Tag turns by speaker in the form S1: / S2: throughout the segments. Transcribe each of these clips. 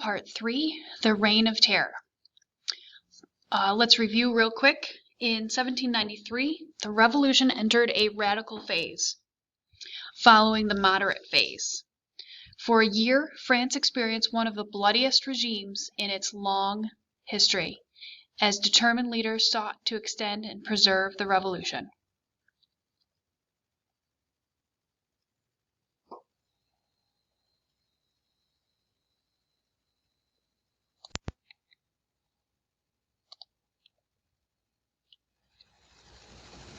S1: Part 3, The Reign of Terror. Let's review real quick. In 1793, the revolution entered a radical phase, following the moderate phase. For a year, France experienced one of the bloodiest regimes in its long history, as determined leaders sought to extend and preserve the revolution.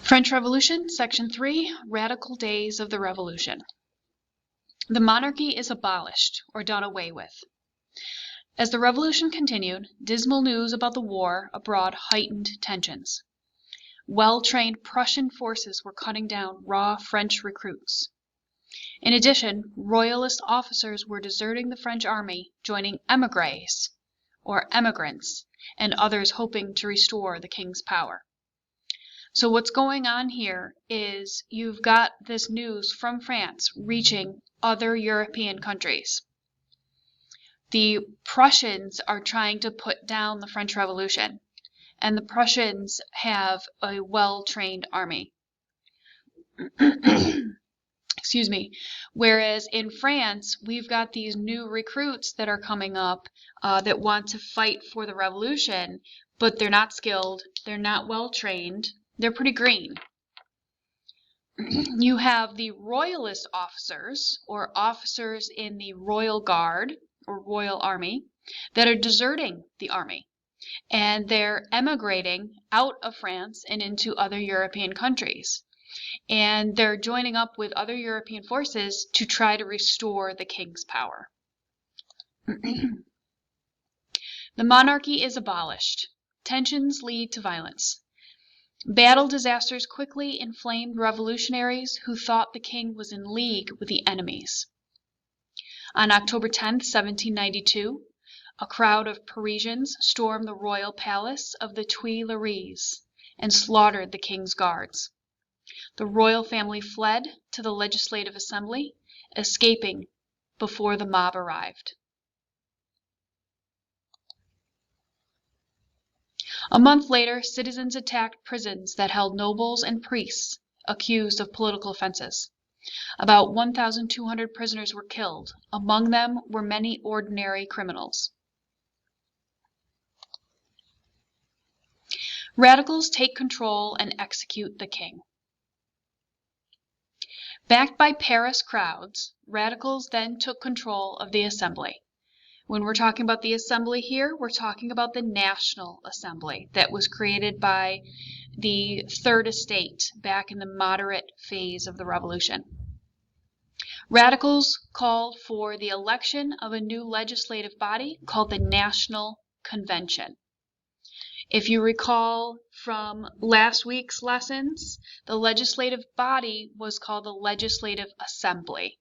S1: French Revolution, Section 3, Radical Days of the Revolution. The monarchy is abolished, or done away with. As the revolution continued, dismal news about the war abroad heightened tensions. Well-trained Prussian forces were cutting down raw French recruits. In addition, royalist officers were deserting the French army, joining émigrés, or emigrants, and others hoping to restore the king's power. So what's going on here is you've got this news from France reaching other European countries. The Prussians are trying to put down the French Revolution, and the Prussians have a well-trained army. Excuse me. Whereas in France, we've got these new recruits that are coming up that want to fight for the revolution, but they're not skilled, they're not well-trained. They're pretty green. You have the royalist officers, or officers in the royal guard, or royal army, that are deserting the army. And they're emigrating out of France and into other European countries. And they're joining up with other European forces to try to restore the king's power. The monarchy is abolished. Tensions lead to violence. Battle disasters quickly inflamed revolutionaries who thought the king was in league with the enemies. On October 10, 1792, a crowd of Parisians stormed the royal palace of the Tuileries and slaughtered the king's guards. The royal family fled to the Legislative Assembly, escaping before the mob arrived. A month later, citizens attacked prisons that held nobles and priests accused of political offenses. About 1,200 prisoners were killed. Among them were many ordinary criminals. Radicals take control and execute the king. Backed by Paris crowds, radicals then took control of the assembly. When we're talking about the assembly here, we're talking about the National Assembly that was created by the Third Estate back in the moderate phase of the revolution. Radicals called for the election of a new legislative body called the National Convention. If you recall from last week's lessons, the legislative body was called the Legislative Assembly.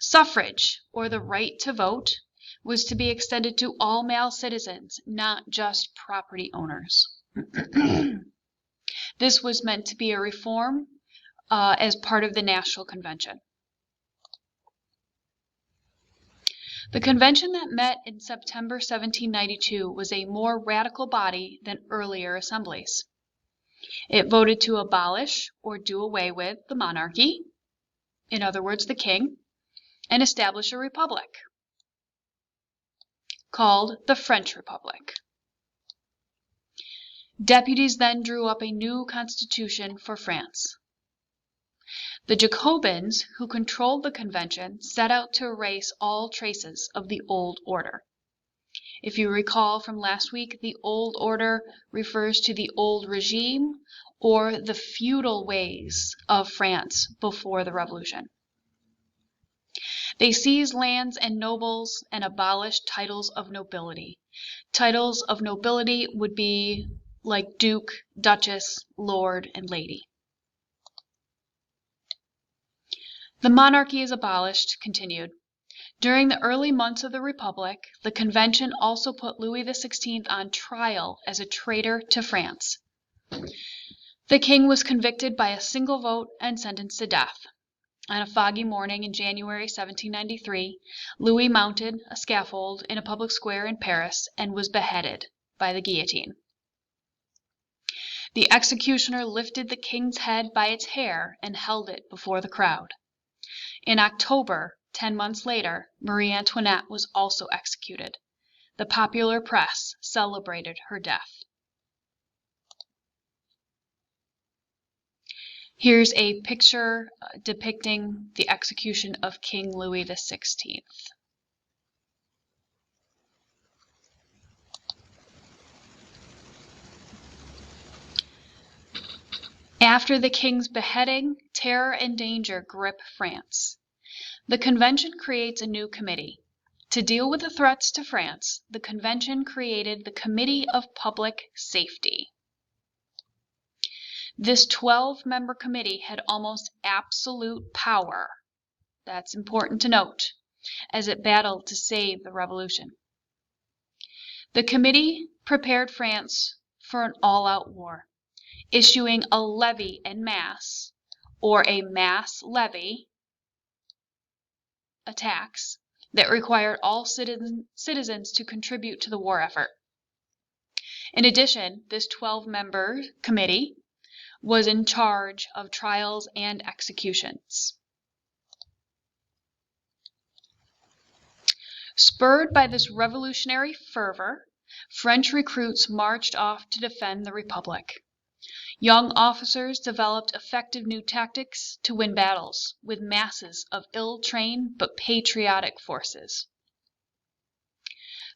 S1: Suffrage, or the right to vote, was to be extended to all male citizens, not just property owners. This was meant to be a reform as part of the National Convention. The convention that met in September 1792 was a more radical body than earlier assemblies. It voted to abolish or do away with the monarchy, in other words, the king, and establish a republic called the French Republic. Deputies then drew up a new constitution for France. The Jacobins, who controlled the convention, set out to erase all traces of the old order. If you recall from last week, the old order refers to the old regime or the feudal ways of France before the revolution. They seized lands and nobles and abolished titles of nobility. Titles of nobility would be like Duke, Duchess, Lord, and Lady. The monarchy is abolished, continued. During the early months of the Republic, the convention also put Louis XVI on trial as a traitor to France. The king was convicted by a single vote and sentenced to death. On a foggy morning in January 1793, Louis mounted a scaffold in a public square in Paris and was beheaded by the guillotine. The executioner lifted the king's head by its hair and held it before the crowd. In October, 10 months later, Marie Antoinette was also executed. The popular press celebrated her death. Here's a picture depicting the execution of King Louis XVI. After the king's beheading, terror and danger grip France. The convention creates a new committee. To deal with the threats to France, the convention created the Committee of Public Safety. This 12-member committee had almost absolute power. That's important to note, as it battled to save the revolution. The committee prepared France for an all-out war, issuing a levy en masse, or a mass levy, a tax, that required all citizens to contribute to the war effort. In addition, this 12-member committee was in charge of trials and executions. Spurred by this revolutionary fervor, French recruits marched off to defend the Republic. Young officers developed effective new tactics to win battles with masses of ill-trained but patriotic forces.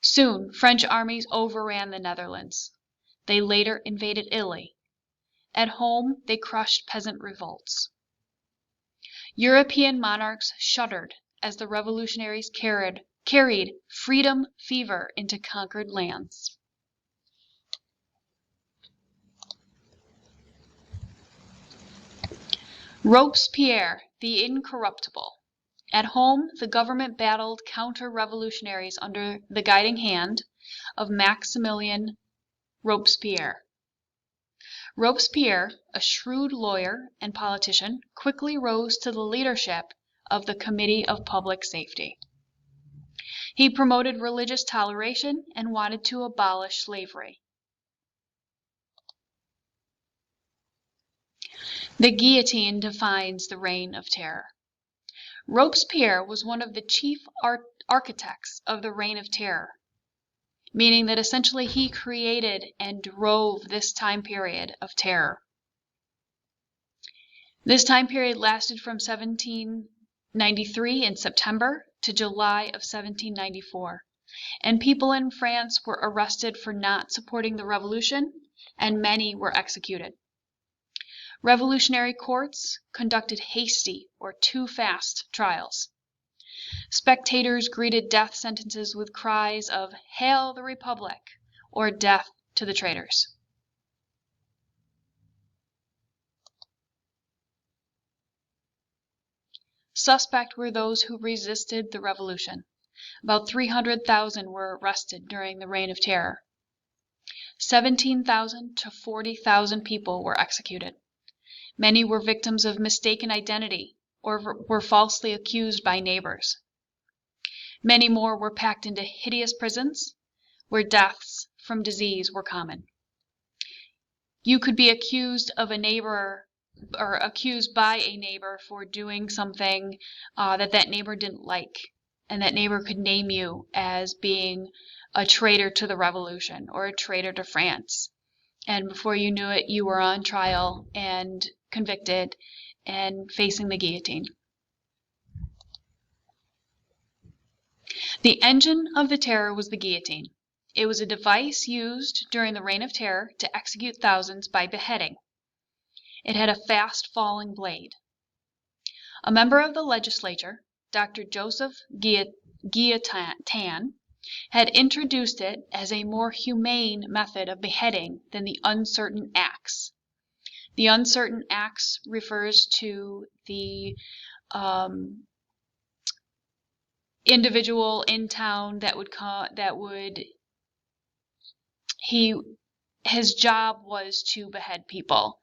S1: Soon, French armies overran the Netherlands. They later invaded Italy. At home, they crushed peasant revolts. European monarchs shuddered as the revolutionaries carried freedom fever into conquered lands. Robespierre, the incorruptible. At home, the government battled counter-revolutionaries under the guiding hand of Maximilien Robespierre. Robespierre, a shrewd lawyer and politician, quickly rose to the leadership of the Committee of Public Safety. He promoted religious toleration and wanted to abolish slavery. The guillotine defines the Reign of Terror. Robespierre was one of the chief architects of the Reign of Terror, meaning that essentially he created and drove this time period of terror. This time period lasted from 1793 in September to July of 1794, and people in France were arrested for not supporting the revolution, and many were executed. Revolutionary courts conducted hasty or too fast trials. Spectators greeted death sentences with cries of "Hail the Republic" or "Death to the traitors." Suspect were those who resisted the revolution. About 300,000 were arrested during the Reign of Terror. 17,000 to 40,000 people were executed. Many were victims of mistaken identity or were falsely accused by neighbors. Many more were packed into hideous prisons where deaths from disease were common. You could be accused of a neighbor or accused by a neighbor for doing something that neighbor didn't like, and that neighbor could name you as being a traitor to the revolution or a traitor to France. And before you knew it, you were on trial and convicted and facing the guillotine. The engine of the terror was the guillotine. It was a device used during the Reign of Terror to execute thousands by beheading. It had a fast-falling blade. A member of the legislature, Dr. Joseph Guillotin, had introduced it as a more humane method of beheading than the uncertain axe. The uncertain axe refers to the individual in town his job was to behead people.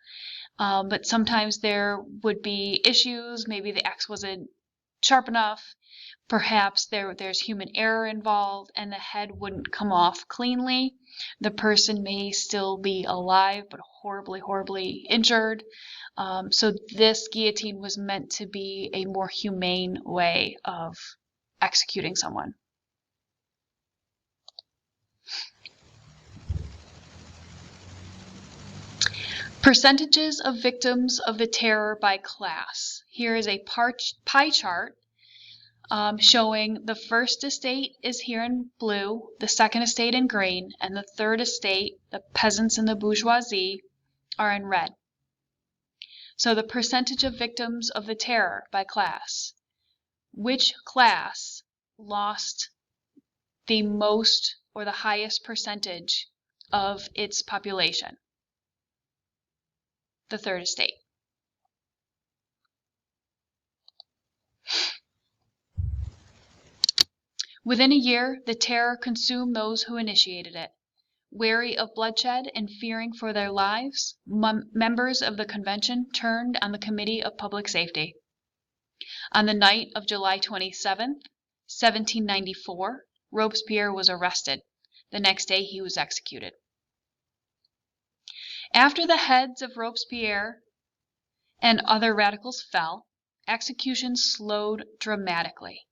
S1: but sometimes there would be issues. Maybe the X wasn't sharp enough. Perhaps there's human error involved and the head wouldn't come off cleanly. The person may still be alive but horribly, horribly injured. So this guillotine was meant to be a more humane way of executing someone. Percentages of victims of the terror by class. Here is a pie chart showing the first estate is here in blue, the second estate in green, and the third estate, the peasants and the bourgeoisie, are in red. So the percentage of victims of the terror by class. Which class lost the most or the highest percentage of its population? The third estate. Within a year, the terror consumed those who initiated it. Wary of bloodshed and fearing for their lives, members of the convention turned on the Committee of Public Safety. On the night of July 27, 1794, Robespierre was arrested. The next day he was executed. After the heads of Robespierre and other radicals fell, executions slowed dramatically.